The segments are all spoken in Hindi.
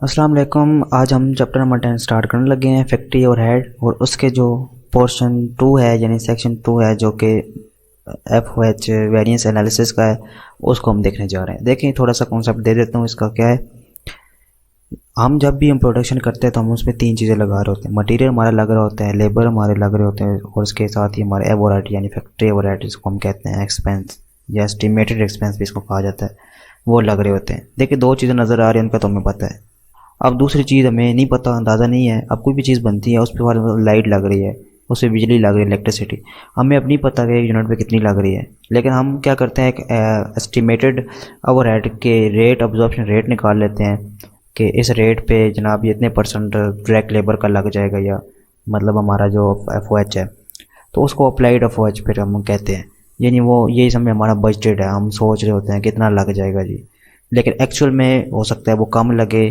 अस्सलाम वालेकुम। आज हम चैप्टर नंबर 10 स्टार्ट करने लगे हैं, फैक्ट्री और हेड, और उसके जो पोर्शन 2 है यानी सेक्शन 2 है जो कि F O H variance analysis का है, उसको हम देखने जा रहे हैं। देखें, थोड़ा सा कॉन्सेप्ट दे देता हूँ इसका क्या है। हम जब भी हम प्रोडक्शन करते हैं तो हम उसमें 3 चीज़ें लगा रहे होते हैं। मटेरियल हमारा लग रहा होता है, लेबर हमारे लग रहे होते हैं, और उसके साथ ही हमारे एवरेट यानी फैक्ट्री एवरेट जिसको हम कहते हैं, एक्सपेंस या एस्टिमेटेड एक्सपेंस भी इसको कहा जाता है, वो लग रहे होते हैं। देखिए, 2 चीज़ें नज़र आ रही हैं, उनका तो हमें पता है। अब दूसरी चीज़ हमें नहीं पता, अंदाज़ा नहीं है। अब कोई भी चीज़ बनती है उस पर लाइट लग रही है, उस पर बिजली लग रही है, इलेक्ट्रिसिटी, हमें अब नहीं पता कि एक यूनिट पे कितनी लग रही है। लेकिन हम क्या करते हैं, एक एस्टिमेटेड ओवरहेड के रेट, अब्जॉर्प्शन रेट निकाल लेते हैं कि इस रेट पे जनाब ये इतने परसेंट डायरेक्ट लेबर का लग जाएगा, या मतलब हमारा जो एफ ओ एच है, तो उसको अप्लाइड एफ ओ एच फिर हम कहते हैं। यानी वो यही समय हमारा बजटेड है, हम सोच रहे होते हैं कितना लग जाएगा जी, लेकिन एक्चुअल में हो सकता है वो कम लगे,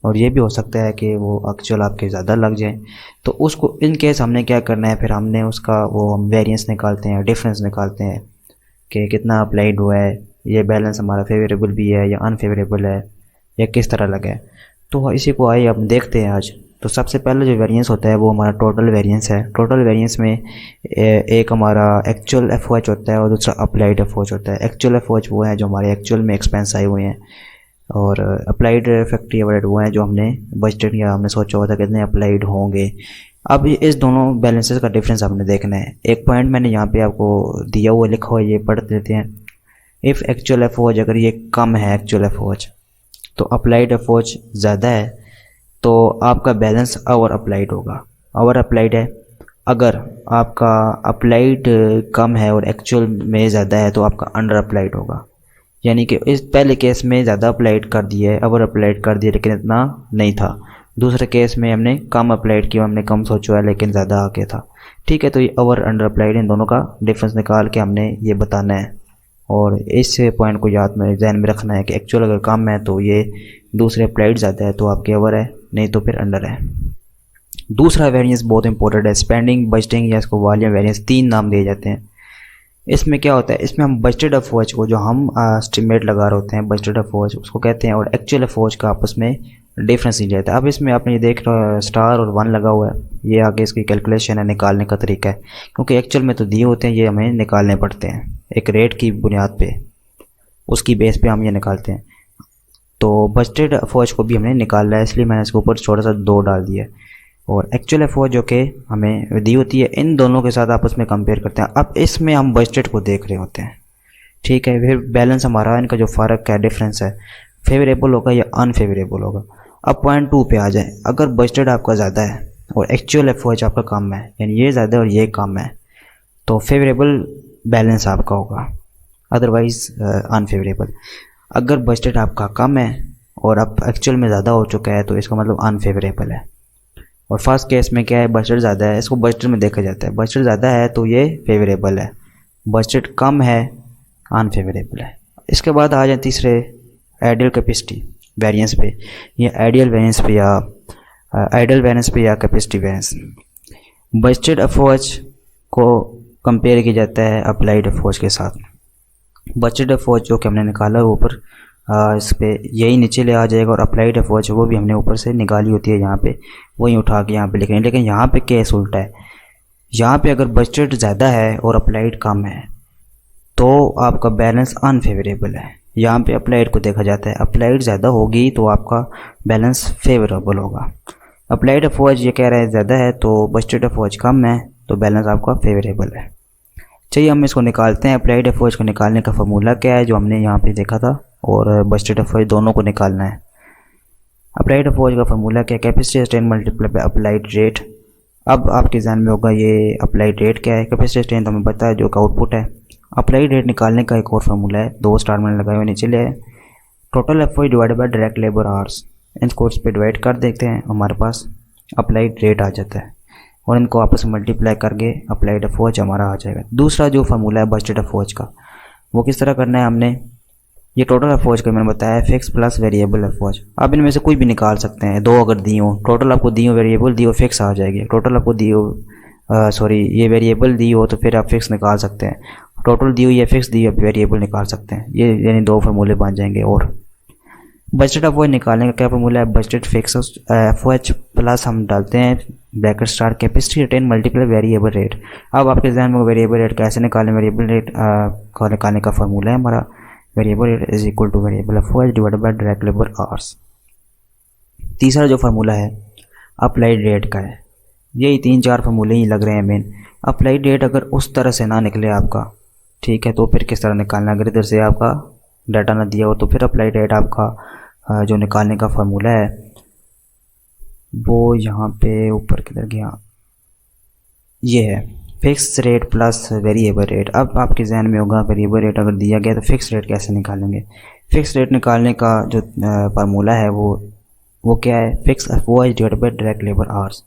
और ये भी हो सकता है कि वो एक्चुअल आपके ज़्यादा लग जाए। तो उसको इन केस हमने क्या करना है, फिर हमने उसका वो हम वेरिएंस निकालते हैं, डिफरेंस निकालते हैं कि कितना अप्लाइड हुआ है, ये बैलेंस हमारा फेवरेबल भी है या अनफेवरेबल है, या किस तरह लगा है। तो इसी को आइए हम देखते हैं आज। तो सबसे पहले जो वेरिएंस होता है वो हमारा टोटल वेरिएंस है। टोटल वेरिएंस में एक हमारा एक्चुअल एफ ओ एच होता है और दूसरा अप्लाइड एफ ओ एच होता है। एक्चुअल एफ ओ एच वो है जो हमारे एक्चुअल में एक्सपेंस आए हुए हैं, और अप्लाइड फैक्ट्री एवरेट वो हैं जो हमने बजटेड या हमने सोचा हुआ था कितने अप्लाइड होंगे। अब इस दोनों बैलेंसेस का डिफरेंस आपने देखना है। एक पॉइंट मैंने यहाँ पे आपको दिया हुआ लिखा हुआ है, ये पढ़ देते हैं। If actual F O H अगर ये कम है, एक्चुअल एफ ओ एच, तो अप्लाइड एफ ओ एच ज़्यादा है, तो आपका बैलेंस ओवर अप्लाइड होगा। ओवर अप्लाइड है। अगर आपका अप्लाइड कम है और एक्चुअल में ज़्यादा है तो आपका अंडर अप्लाइड होगा। यानी कि इस पहले केस में ज़्यादा अप्लाइड कर दिया है, ओवर अप्लाइड कर दिया, लेकिन इतना नहीं था। दूसरे केस में हमने कम अप्लाइड किया, हमने कम सोचा है लेकिन ज़्यादा आ गया था। ठीक है, तो ये ओवर अंडर अप्लाइड, इन दोनों का डिफरेंस निकाल के हमने ये बताना है, और इस पॉइंट को याद में जहन में रखना है कि एक्चुअल अगर कम है तो ये दूसरे अप्लाइड ज़्यादा है तो आपके ओवर है, नहीं तो फिर अंडर है। दूसरा वेरिएंस बहुत इंपॉर्टेंट है, स्पेंडिंग, बजटिंग या इसको वॉल्यूम वेरिएंस, 3 नाम दिए जाते हैं। इसमें क्या होता है, इसमें हम बजटेड एफ ओ एच को जो हम एस्टिमेट लगा रहे होते हैं, बजटेड एफ ओ एच उसको कहते हैं, और एक्चुअल एफ ओ एच का आपस में डिफरेंस नहीं रहता है। अब इसमें आपने ये देख रहा स्टार और 1 लगा हुआ है, ये आगे इसकी कैलकुलेशन है, निकालने का तरीका है, क्योंकि एक्चुअल में तो दिए होते हैं, ये हमें निकालने पड़ते हैं एक रेट की बुनियाद पे, उसकी बेस पे हम ये निकालते हैं। तो बजटेड एफ ओ एच को भी हमने निकालना है, इसलिए मैंने इसके ऊपर छोटा सा 2 डाल दिया है। और एक्चुअल एफ ओ जो कि हमें दी होती है, इन दोनों के साथ आपस में कंपेयर करते हैं। अब इसमें हम बजटेड को देख रहे होते हैं, ठीक है। फिर बैलेंस हमारा, इनका जो फ़र्क है, डिफरेंस है, फेवरेबल होगा या अनफेवरेबल होगा। अब पॉइंट 2 पे आ जाए, अगर बजटेड आपका ज़्यादा है और एक्चुअल एफ ओ आपका कम है, यानी ये ज़्यादा और ये कम है, तो फेवरेबल बैलेंस आपका होगा, अदरवाइज़ अनफेवरेबल। अगर बजटेड आपका कम है और अब एक्चुअल में ज़्यादा हो चुका है तो इसका मतलब अनफेवरेबल है। और फर्स्ट केस में क्या है, बजट ज़्यादा है, इसको बजट में देखा जाता है। बजट ज़्यादा है तो ये फेवरेबल है, बजट कम है अनफेवरेबल है। इसके बाद आ जाए तीसरे, आइडियल कैपेसिटी वेरिएंस पे, या आइडियल वेरिएंस पे, या आइडियल वेरिएंस पे, या capacity variance. Budgeted F O H को कंपेयर किया जाता है अप्लाइड एफ ओ एच के साथ। बजटेड एफ ओ एच जो कि हमने निकाला है ऊपर, इस पे यही नीचे ले आ जाएगा, और अप्लाइड एफ ओ एच वो भी हमने ऊपर से निकाली होती है, यहाँ पे वही उठा के यहाँ पे लिखेंगे। लेकिन यहाँ पे केस उल्टा है, यहाँ पे अगर बजटेड ज़्यादा है और अप्लाइड कम है तो आपका बैलेंस अनफेवरेबल है। यहाँ पे अप्लाइड को देखा जाता है, अप्लाइड ज़्यादा होगी तो आपका बैलेंस फेवरेबल होगा। अप्लाइड एफ ओ एच ये कह रहा है ज़्यादा है तो बजटेड एफ ओ एच कम है तो बैलेंस आपका फेवरेबल है। चलिए हम इसको निकालते हैं। अप्लाइड एफ ओ एच को निकालने का फार्मूला क्या है जो हमने यहाँ पे देखा था, और बजटेड एफ ओ एच दोनों को निकालना है। अप्लाइड एफ ओ एच का फार्मूला क्या है, capacity strain multiply by applied rate. अब आपके ध्यान में होगा ये अप्लाइड रेट क्या है, कैपेसिटी स्ट्रेन तो हमें पता है जो का आउटपुट है। अप्लाइड रेट निकालने का एक और फार्मूला है, 2 स्टार मैंने लगाए हुए नीचे ले, total F O H divided by direct labour hours. इनको इस पर डिवाइड कर देते हैं, हमारे पास अप्लाइड रेट आ जाता है, और इनको आपस में मल्टीप्लाई करके अप्लाइड एफ ओ एच हमारा आ जाएगा। दूसरा जो फार्मूला है बजटेड एफ ओ एच का, वो किस तरह करना है हमने, ये टोटल एफ ओ एच का मैंने बताया है, fix plus variable F O H. आप इनमें से कोई भी निकाल सकते हैं, 2 अगर दी हो, टोटल आपको दी हो, वेरिएबल दी हो, फिक्स आ जाएगी। टोटल आपको दी हो, ये वेरिएबल दी हो तो फिर आप फिक्स निकाल सकते हैं, टोटल दी हो या फिक्स दी हो, वेरिएबल निकाल सकते हैं। ये यानी 2 फार्मूले बन जाएंगे। और बजटेड एफ ओ एच निकालने का क्या फॉर्मूला है, budgeted fix F O H plus हम डालते हैं bracket star capacity retain multiply variable rate. अब आपके जहन में वेरिएबल रेट कैसे निकालें, वेरिएबल रेट को निकालने का फॉर्मूला है हमारा variable rate is equal to variable F O H divided by direct labour hours. तीसरा जो फार्मूला है अप्लाइड रेट का है। यही 3-4 फार्मूले ही लग रहे हैं मेन। अप्लाइड रेट अगर उस तरह से ना निकले आपका, ठीक है, तो फिर किस तरह निकालना, अगर इधर से आपका डाटा ना दिया हो तो फिर अप्लाइड रेट आपका जो निकालने का फार्मूला है वो यहाँ पे ऊपर किधर गया, ये है fix rate plus variable rate. अब आपके जहन में होगा वेरिएबल रेट अगर दिया गया तो फिक्स रेट कैसे निकालेंगे। फिक्स रेट निकालने का जो फार्मूला है वो क्या है, fix F O H divided by direct labour hours.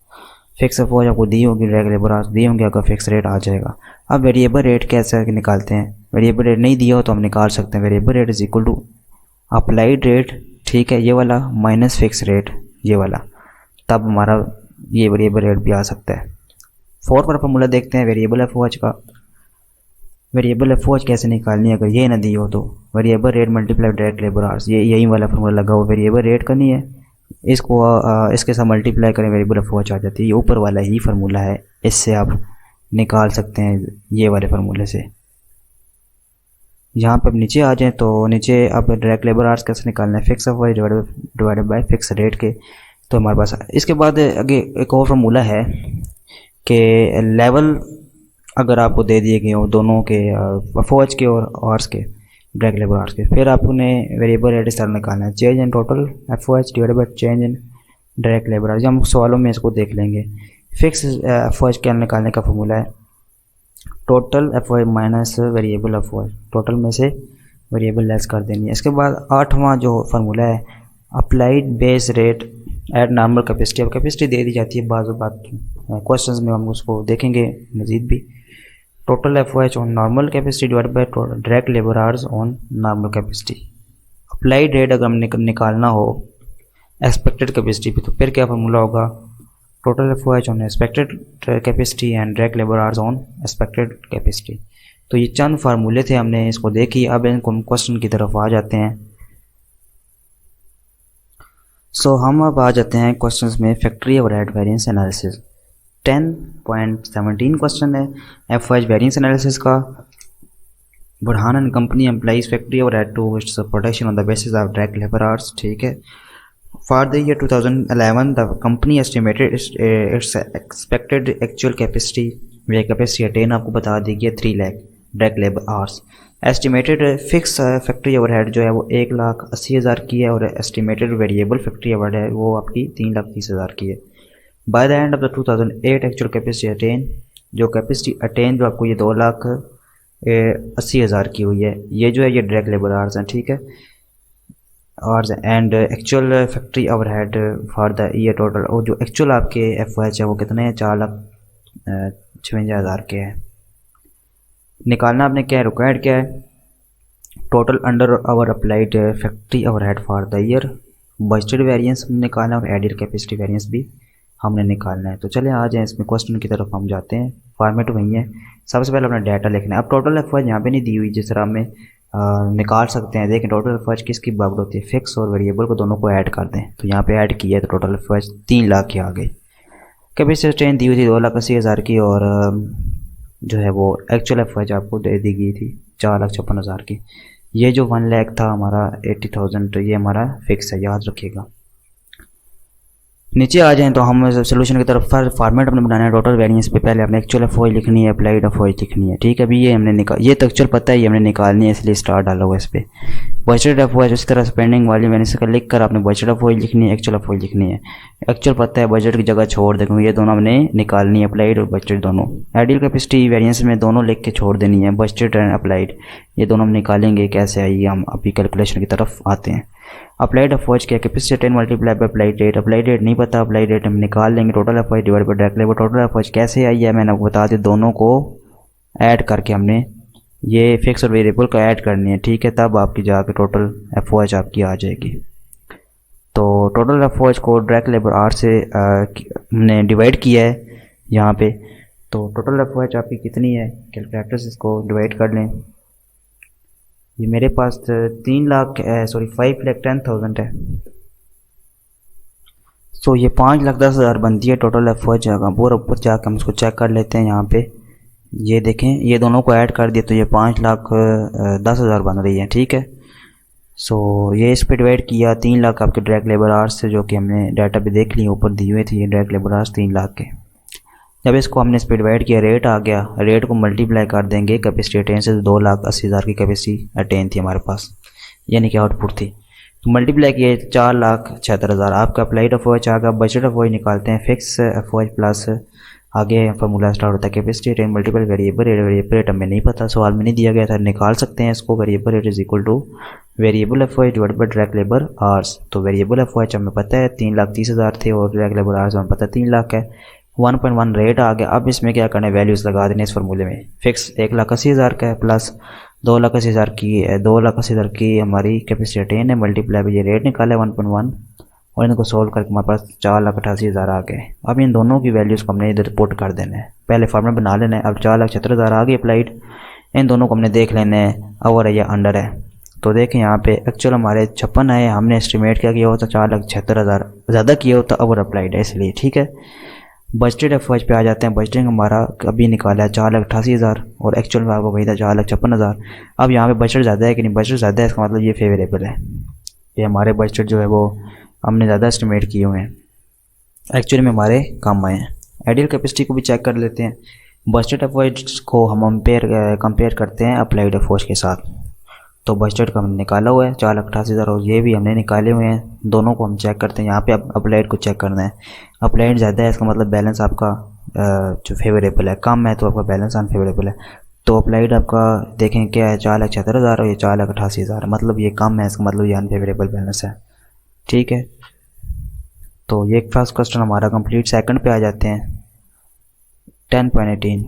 Fix F O H आपको दी होगी, डायरेक्ट लेबर आवर्स दी होंगे, आपका फिक्स रेट आ जाएगा। अब वेरिएबल रेट कैसे निकालते हैं, वेरिएबल रेट नहीं दिया हो तो हम निकाल सकते हैं variable rate is equal to applied rate, ठीक है, ये वाला माइनस फिक्स रेट ये वाला, तब हमारा ये वेरिएबल रेट भी आ सकता है। फोर्थ वाला फॉर्मूला देखते हैं वेरिएबल एफ ओ एच का। वेरिएबल एफ ओ एच कैसे निकालनी है अगर ये ना दी हो तो, variable rate multiply direct labour hours, ये यही वाला फॉर्मूला लगा हुआ, वेरिएबल रेट का नहीं है, इसको इसके साथ मल्टीप्लाई करें वेरिएबल एफ ओ एच आ जाती है। ये ऊपर वाला ही फार्मूला है, इससे आप निकाल सकते हैं ये वाले फार्मूले से। यहाँ पे अब नीचे आ जाएं तो नीचे अब डायरेक्ट लेबर आवर्स कैसे निकालना है, fix F O H divided by fix rate के, तो हमारे पास इसके बाद आगे एक और फार्मूला है कि लेवल अगर आपको दे दिए गए हो दोनों के एफ ओ एच के और आवर्स के, डायरेक्ट लेबर आवर्स के, फिर आपने वेरिएबल रेट इस तरह निकालना है change in total F O H divided by change in direct labour hours. हम सवालों में इसको देख लेंगे। फिक्स एफ ओ एच क्या निकालने का फॉर्मूला है total F O H minus variable F O H, total में से वेरिएबल लेस कर देनी है। इसके बाद 8वां जो फार्मूला है applied base rate at normal capacity. अब कैपेसिटी दे दी जाती है बाज़ बात क्वेश्चंस में, हम उसको देखेंगे मज़ीद भी। Total F O H on normal capacity divide by direct labour hours on normal capacity. Applied rate अगर हम निकालना हो एक्सपेक्टेड कैपेसिटी पे तो फिर क्या फार्मूला होगा, total F O H on expected capacity and direct labour hours on expected capacity. तो ये चंद फार्मूले थे, हमने इसको देखी। अब इनको क्वेश्चन की तरफ आ जाते हैं। सो हम अब आ जाते हैं क्वेश्चंस में factory overhead variance analysis. 10.17 question है F O H variance analysis का। Burhan and company employs factory overhead to production on the basis of direct labour hours, ठीक है। For the year 2011, the company estimated its expected actual capacity, where capacity attain आपको बता दी गई 3 lakh direct labour hours. Estimated fix factory overhead जो है वो 1,80,000 की है, और एस्टिमेटेड वेरिएबल फैक्ट्री ओवरहेड है वो आपकी 3,30,000 की है। By the end of the 2008 actual capacity attain, जो कैपेसिटी अटेन जो आपको ये 2,80,000 की हुई है, ये जो है ये डायरेक्ट लेबर आवर्स हैं, ठीक है। और and actual factory overhead for the year total, और जो एक्चुअल आपके एफ ओ एच है वो कितने हैं, 4,56,000 के हैं। निकालना आपने क्या है, रिक्वायर्ड क्या है, total under hour applied factory overhead for the year, budgeted variance निकालना और एडिड कैपेसिटी वेरिएंस भी हमने निकालना है। तो चले आ जाएँ इसमें क्वेश्चन की तरफ हम जाते हैं। फॉर्मेट वही है, सबसे पहले अपना डाटा लिखना है। अब टोटल एफ ओ एच यहाँ पे नहीं दी हुई, जिस तरह हमें निकाल सकते हैं। देखें टोटल एफ ओ एच किसकी बात होती है, फिक्स और वेरिएबल को दोनों को ऐड कर दें, तो यहाँ पे ऐड किया है तो total F O H 3 lakh की आ गई। कैपेसिटी ट्रेन दी हुई थी 2,80,000 की, और जो है वो एक्चुअल एफ ओ एच आपको दे दी गई थी 4,56,000 की। ये जो 1 लाख था हमारा 80,000, तो ये हमारा फिक्स है, याद रखिएगा। नीचे आ जाएं तो हम सोल्यूशन की तरफ फॉर्मेट अपने बनाना है। टोटल वेरिएंस पे पहले हमने एक्चुअल एफ ओ एच लिखनी है, अप्लाइड एफ ओ एच लिखनी है, ठीक है। अभी ये हमने ये तो एक्चुअल पता है, ये हमने निकालनी है, इसलिए स्टार डाला हुआ इस पर। बजटेड एफ ओ एच इस तरह स्पेंडिंग वाली वेरिएंस का लिख कर आपने बजटेड एफ ओ एच लिखनी है, एक्चुअल एफ ओ एच लिखनी है। एक्चुअल पता है, बजट की जगह छोड़ दें, क्योंकि ये दोनों हमने निकालनी है, अप्लाइड और बजटेड दोनों। आइडियल कैपेसिटी वेरिएंस में दोनों लिख के छोड़ देनी है, बजटेड एंड अप्लाइड, ये दोनों हम निकालेंगे कैसे, आइए हम अभी कैलकुलेशन की तरफ आते हैं। अप्लाइड एफ ओ एच क्या, capacity 10 multiply by applied rate. Applied rate नहीं पता, अप्लाइड रेट हम निकाल लेंगे। Total F O H divide by direct labour. Total F O H कैसे आई है मैंने आपको बता दिया, दोनों को ऐड करके हमने ये फिक्स और वेरिएबल को ऐड करनी है, ठीक है, तब आपकी जाके टोटल एफ ओ एच आपकी आ जाएगी। तो टोटल एफ ओ एच को डायरेक्ट लेबर आर से हमने डिवाइड किया है यहाँ पे, तो टोटल एफ ओ एच आपकी कितनी है, कैलकुलेटर से इसको डिवाइड कर लें। ये मेरे पास 5,10,000 है। सो ये 5,10,000 बनती है टोटल एफ ओ जगह। और ऊपर जाकर हम इसको चेक कर लेते हैं। यहाँ पे ये देखें, ये दोनों को ऐड कर दिया तो ये 5,10,000 बन रही है। ठीक है। सो ये इस पर डिवाइड किया 3 लाख आपके डायरेक्ट लेबर आवर्स से, जो कि हमने डाटा पे देख लिया, ऊपर दिए हुए थे ये डायरेक्ट लेबर आवर्स 3 लाख के। जब इसको हमने इस पर डिवाइड किया, रेट आ गया, रेट को मल्टीप्लाई कर देंगे कैपेसिटी अटेन से। 2,80,000 की कैपेसिटी अटेन थी हमारे पास, यानी कि आउटपुट थी। तो मल्टीप्लाई किए 4,76,000 आपका अप्लाइड एफ ओ एच आ गया। बजट एफ ओ एच निकालते हैं, fix F O H plus आगे फार्मूला स्टार्ट होता है capacity attain multiple variable rate. Variable rate हमें नहीं पता, सवाल में नहीं दिया गया था, निकाल सकते हैं इसको। Variable rate is equal to variable F O H divide by direct labour hours. तो वेरिएबल एफ ओ एच हमें पता है 3,30,000 थे और डायरेक्ट लेबर आवर्स हमें पता है 3 लाख है। 1.1 रेट आ गया। अब इसमें क्या करना है, वैल्यूज़ लगा देने इस फार्मूले में। फिक्स 1,80,000 का है प्लस 2,80,000 की 2,80,000 की हमारी कैपेसिटी अटेन है, मल्टीप्लाई भी ये रेट निकाला है 1.1 और इनको सोल्व करके हमारे पास 4,88,000 आ गए। अब इन दोनों की वैल्यूज़ को हमने इधर पुट कर देना है, पहले फार्मूला बना लेना है। अब 4,76,000 आ गई अप्लाइड। इन दोनों को हमने देख लेना है ओवर है या अंडर है। तो देखें यहाँ पे एक्चुअल हमारे 56 है, हमने एस्टिमेट क्या किया होता 4,76,000 ज़्यादा किया होता ओवर अप्लाइड है इसलिए। ठीक है। बजटेड एफ ओ एच पे आ जाते हैं। बजटिंग हमारा अभी निकाला है 4,88,000 और एक्चुअल में आपको वही था 4,56,000। अब यहाँ पे बजट ज़्यादा है कि नहीं, बजट ज़्यादा है, इसका मतलब ये फेवरेबल है। ये हमारे बजट जो है वो हमने ज़्यादा एस्टिमेट किए हुए हैं, एक्चुअली में हमारे कम आए हैं। आइडियल कैपेसिटी को भी चेक कर लेते हैं। बजटेड एफ ओ एच को हम कंपेयर करते हैं अप्लाइड एफ ओ एच के साथ। तो बजट का हमने निकाला हुआ है 4,88,000 और ये भी हमने निकाले हुए हैं। दोनों को हम चेक करते हैं। यहाँ पे अप्लाइड को चेक करना है। अप्लाइड ज़्यादा है, इसका मतलब बैलेंस आपका जो फेवरेबल है, कम है तो आपका बैलेंस अनफेवरेबल है। तो अप्लाइड आपका देखें क्या है 4,76,000 और ये 4,88,000, मतलब ये कम है, इसका मतलब ये अनफेवरेबल बैलेंस है। ठीक है। तो ये फर्स्ट क्वेश्चन हमारा कंप्लीट। सेकंड पे आ जाते हैं 10.18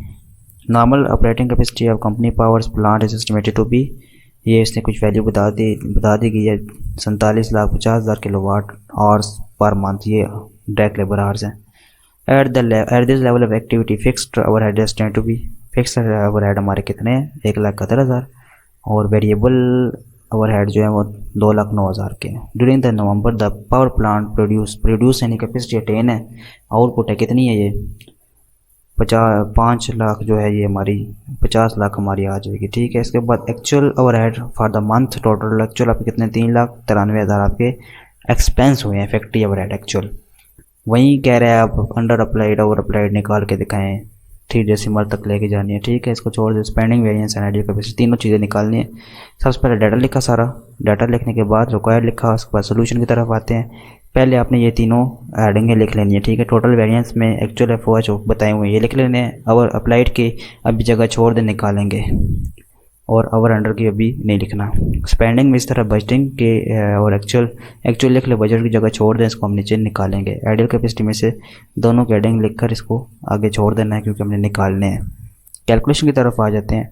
normal operating capacity of company powers plant is estimated to be. ये इसने कुछ वैल्यू बता दी गई है 47,50,000 किलोवाट आवर्स पर मंथ, ये डायरेक्ट लेबर आवर्स हैं। At this level of activity fixed overhead estimated to be. Fixed overhead हमारे कितने हैं 1,71,000 और वेरिएबल ओवरहेड जो है वो 2,09,000 के। During the November the power plant produce यानी कैपेसिटी अटेन है, आउटपुट है कितनी है ये 5 लाख जो है, ये हमारी 50 लाख हमारी आ जाएगी। ठीक है। इसके बाद actual overhead for the month total actual आपके कितने 3,93,000 आपके एक्सपेंस हुए हैं फैक्ट्री ओवरहेड एक्चुअल। वहीं कह रहे हैं आप अंडर अप्लाइड ओवर अप्लाइड निकाल के दिखाएं, 3 डेसिमल तक लेके जानी है। ठीक है। इसको छोड़ दे, spending variance and ideal capacity तीनों चीज़ें निकालनी है। सबसे पहले डाटा लिखा सारा, डाटा लिखने के बाद रिक्वायर्ड लिखा, उसके बाद सोल्यूशन की तरफ आते हैं। पहले आपने ये तीनों एडिंगें लिख लेनी है। ठीक है। टोटल वेरिएंस में एक्चुअल एफ ओ एच बताए हुए ये लिख लेने हैं, और अप्लाइड की अभी जगह छोड़ दे निकालेंगे, और ओवर अंडर की अभी नहीं लिखना। स्पेंडिंग में इस तरह बजटिंग के और एक्चुअल लिख ले, बजट की जगह छोड़ दें, इसको हम नीचे निकालेंगे। आइडियल कैपेसिटी में से दोनों के एडिंग लिखकर इसको आगे छोड़ देना है क्योंकि हमने निकालने हैं। कैलकुलेशन की तरफ आ जाते हैं।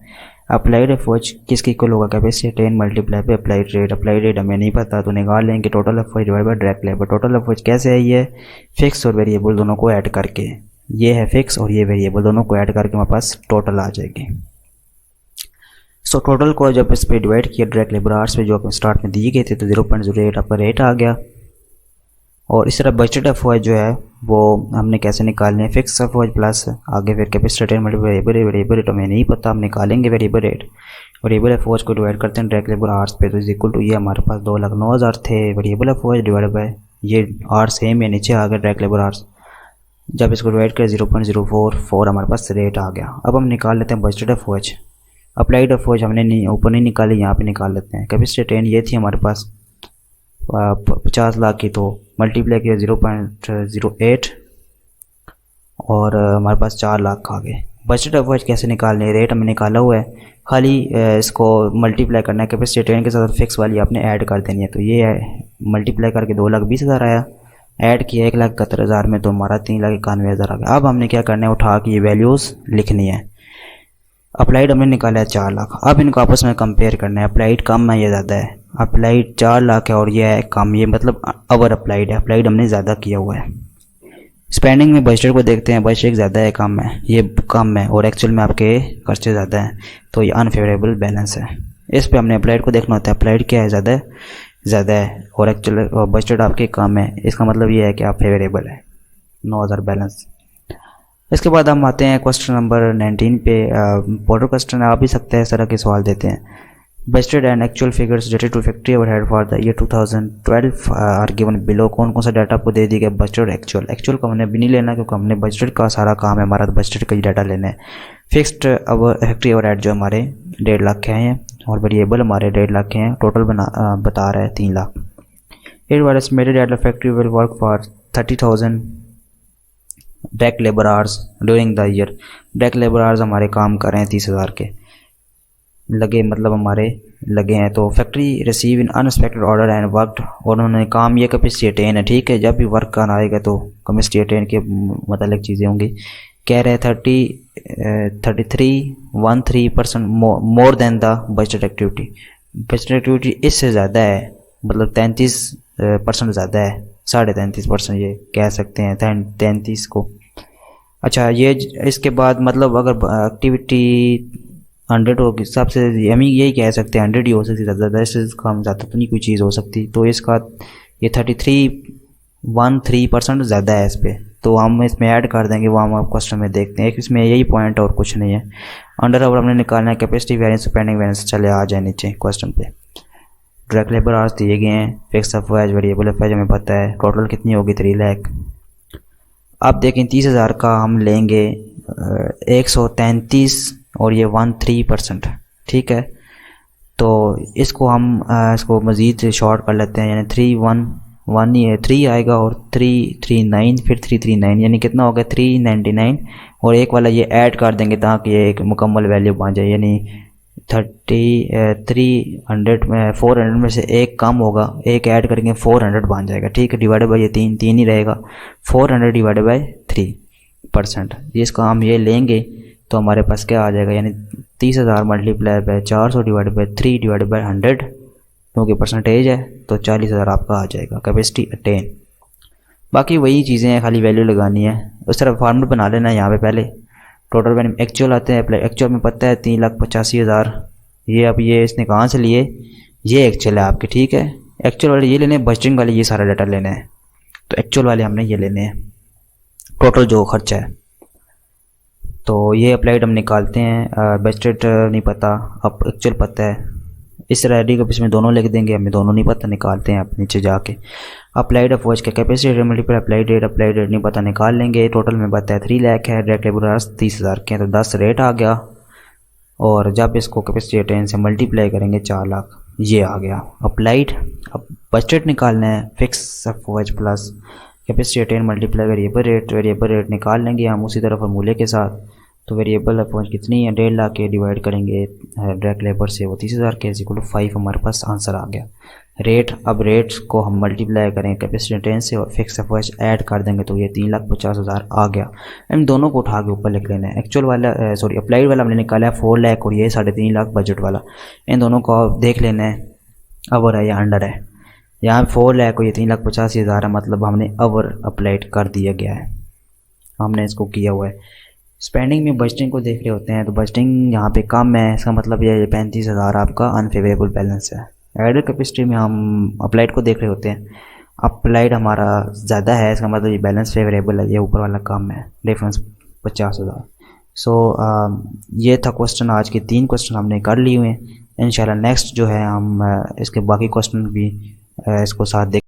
अप्लाइड एफ ओ एच किसकी इक्वल होगा, कैपेसिटी अटेन मल्टीप्लाई पे अप्लाइड रेट। अप्लाइड रेट हमें नहीं पता तो निकाल लेंगे total F O H divide by direct labour. Total F O H कैसे है, ये फिक्स और वेरिएबल दोनों को ऐड करके, ये है फिक्स और ये वेरिएबल दोनों को ऐड करके हमारे पास टोटल आ जाएगी। सो टोटल को जब इस पर डिवाइड किया डायरेक्ट लेबर आवर्स पे जो स्टार्ट में दिए गए थे तो 0.08 आपका रेट आ गया। और इस तरह बजटेड एफ ओ एच जो है वो हमने कैसे निकालने हैं, fix F O H plus आगे फिर capacity attain multiply variable rate हमें नहीं पता, हम निकालेंगे variable rate. Variable F O H को डिवाइड करते हैं डायरेक्ट लेबर आवर्स पे, तो इज इक्वल टू ये हमारे पास 2,09,000 थे। Variable F O H divide by ये आर सेम है, नीचे आ गया डायरेक्ट लेबर आवर्स। जब इसको डिवाइड करें 0.044 हमारे पास रेट आ गया। अब हम निकाल लेते हैं budgeted F O H. Applied F O H हमने नहीं ऊपर नहीं निकाली, यहाँ पे निकाल लेते हैं। कैपेसिटी अटेन ये थी हमारे पास 50 लाख की, तो मल्टीप्लाई किया 0.08 और हमारे पास 4 लाख आ गए। बजटेड एफ ओ एच कैसे निकालने, रेट हमने निकाला हुआ है, खाली इसको मल्टीप्लाई करना है। कैपेसिटी अटेन के साथ फिक्स वाली आपने ऐड कर देनी है, तो ये है मल्टीप्लाई करके 2,20,000 आया, ऐड किया 1,71,000 में तो हमारा 3,91,000 आ गया। अब हमने क्या करना है, उठा के ये वैल्यूज़ लिखनी है। अप्लाइड हमने निकाला है 4 लाख, अब इनको आपस में कंपेयर करना है। अप्लाइड कम है या ज़्यादा है, अप्लाइड 4 लाख है और ये है कम, ये मतलब ओवर अप्लाइड है, अप्लाइड हमने ज़्यादा किया हुआ है। स्पेंडिंग में बजट को देखते हैं, बजट ज़्यादा है कम है, ये कम है और एक्चुअल में आपके खर्चे ज़्यादा हैं, तो ये अनफेवरेबल बैलेंस है। इस पे हमने अप्लाइड को देखना होता है, अप्लाइड क्या है, ज़्यादा है और एक्चुअल और बजटेड आपके कम है। इसका मतलब ये है कि आप फेवरेबल है, नो अदर बैलेंस। इसके बाद हम आते हैं क्वेश्चन नंबर 19 पे। इंपॉर्टेंट क्वेश्चन आ भी सकते हैं, इस तरह के सवाल देते हैं। Budgeted and actual figures related to factory overhead for the year 2012 are given below. कौन कौन सा डाटा आपको दे दिया गया, बजटेड एक्चुअल को हमने भी नहीं लेना क्योंकि हमने बजटेड का सारा काम है हमारा, तो बजटेड का ही डाटा लेना है। फिक्स्ड अब फैक्ट्री ओवरहेड जो हमारे 1.5 लाख के हैं और वेरिएबल हमारे 1.5 लाख के हैं, टोटल बता रहा है 3 lakh. It was estimated that the factory will work for 30,000 direct labour hours during the year. Direct labour hours हमारे काम कर रहे हैं 30,000 के लगे, मतलब हमारे लगे हैं। तो factory receive in unexpected order and worked, और उन्होंने काम ये कैपेसिटी अटेन है, ठीक है। जब भी वर्क कर आएगा तो कैपेसिटी अटेन के मतलब चीज़ें होंगी। कह रहे हैं 13% more than the budgeted activity. Budgeted activity इससे ज़्यादा है, मतलब 33% ज़्यादा है, 33.5% ये कह सकते हैं 33 को। अच्छा, ये इसके बाद मतलब अगर एक्टिविटी 100 होगी, सबसे हम यही कह सकते हैं 100 ही हो सकती है, ज़्यादा इससे कम ज़्यादा तो नहीं कोई चीज़ हो सकती। तो इसका ये 33.13% ज़्यादा है इस पर, तो हम इसमें ऐड कर देंगे, वो हम आप क्वेश्चन में देखते हैं। इसमें यही पॉइंट और कुछ नहीं है। अंडर ओवर हमने निकालना है कैपेसिटी वेरिएंस पेंडिंग वेरिएंस। चले आ जाए नीचे क्वेश्चन पे। डायरेक्ट लेबर आवर्स दिए गए हैं, fix of ways variable of ways हमें पता है, टोटल कितनी होगी 3 लाख। अब देखें 30,000 का हम लेंगे 133 और ये 13%, ठीक है। तो इसको हम इसको मज़ीद शॉर्ट कर लेते हैं, यानी 311 ही है, 3 आएगा और 339 फिर 339, यानी कितना हो गया 399, और एक वाला ये ऐड कर देंगे ताकि ये एक मुकम्मल वैल्यू बन जाए, यानी 400 में से एक कम होगा, एक ऐड करेंगे 400 बन जाएगा, ठीक है। डिवाइडेड बाई ये 3 ही रहेगा, 400 डिवाइडेड बाई 3%। इसका हम ये लेंगे तो हमारे पास क्या आ जाएगा, यानी 30,000 multiply by 400 divided by 3 divided by 100, क्योंकि परसेंटेज है तो 40,000 आपका आ जाएगा कैपेसिटी अटेन। बाकी वही चीज़ें हैं, खाली वैल्यू लगानी है। उस तरह फार्मूला बना लेना है यहाँ पे पहले। टोटल वैल्यू एक्चुअल आते हैं, एक्चुअल में पता है 3,85,000। ये अब ये इसने कहाँ से लिए, ये एक्चुअल है आपके, ठीक है। एक्चुअल वाले ये लेने हैं, बजटिंग वाले ये सारा डाटा लेना है, तो एक्चुअल वाले हमने ये लेने हैं, टोटल जो खर्चा है। तो ये अप्लाइड हम निकालते हैं, बजटेड नहीं पता, अब एक्चुअल पता है। इस रेडी को इसमें दोनों लिख देंगे, हमें दोनों नहीं पता, निकालते हैं आप नीचे जाके। अप्लाइड ऑफ वॉच का कैपेसिटी मल्टीपल अप्लाइड रेट नहीं पता, निकाल लेंगे। टोटल में बताया 3 लाख है, डायरेक्ट लेबर आवर्स 30,000 के हैं, तो 10 रेट आ गया, और जब इसको कैपेसिटी अटेन से मल्टीप्लाई करेंगे 4 लाख, ये आ गया अप्लाइड। अब बजटेड निकालना है, fix of watch plus capacity attain multiply variable rate निकाल लेंगे हम उसी तरह फार्मूले के साथ। तो वेरिएबल अपॉइंट कितनी है, 1.5 लाख के डिवाइड करेंगे डायरेक्ट लेबर से, वो 30,000 के इक्वल टू 5 हमारे पास आंसर आ गया। रेट, अब रेट्स को हम मल्टीप्लाई करें कैपेसिटी टेन से और फिक्स ऑफ ऐड कर देंगे तो ये 3,50,000 आ गया। इन दोनों को उठा के ऊपर लिख लेना है। एक्चुअल वाला अप्लाइड वाला हमने निकाला है 4 लाख और ये 3.5 लाख बजट वाला, इन दोनों को देख लेना है अवर है या अंडर है। यहाँ 4 लाख और ये 3,85,000 है, मतलब हमने अवर अप्लाइड कर दिया गया है, हमने इसको किया हुआ है। स्पेंडिंग में बजटिंग को देख रहे होते हैं तो बजटिंग यहाँ पे कम है, इसका मतलब ये 35,000 आपका अनफेवरेबल बैलेंस है। एडर कैपेसिटी में हम अप्लाइड को देख रहे होते हैं, अप्लाइड हमारा ज़्यादा है, इसका मतलब ये बैलेंस फेवरेबल है, ये ऊपर वाला कम है, डिफरेंस 50,000। सो ये था क्वेश्चन, आज के 3 क्वेश्चन हमने कर लिए हुए हैं। इंशाल्लाह नेक्स्ट जो है हम इसके बाकी क्वेश्चन भी इसको साथ देख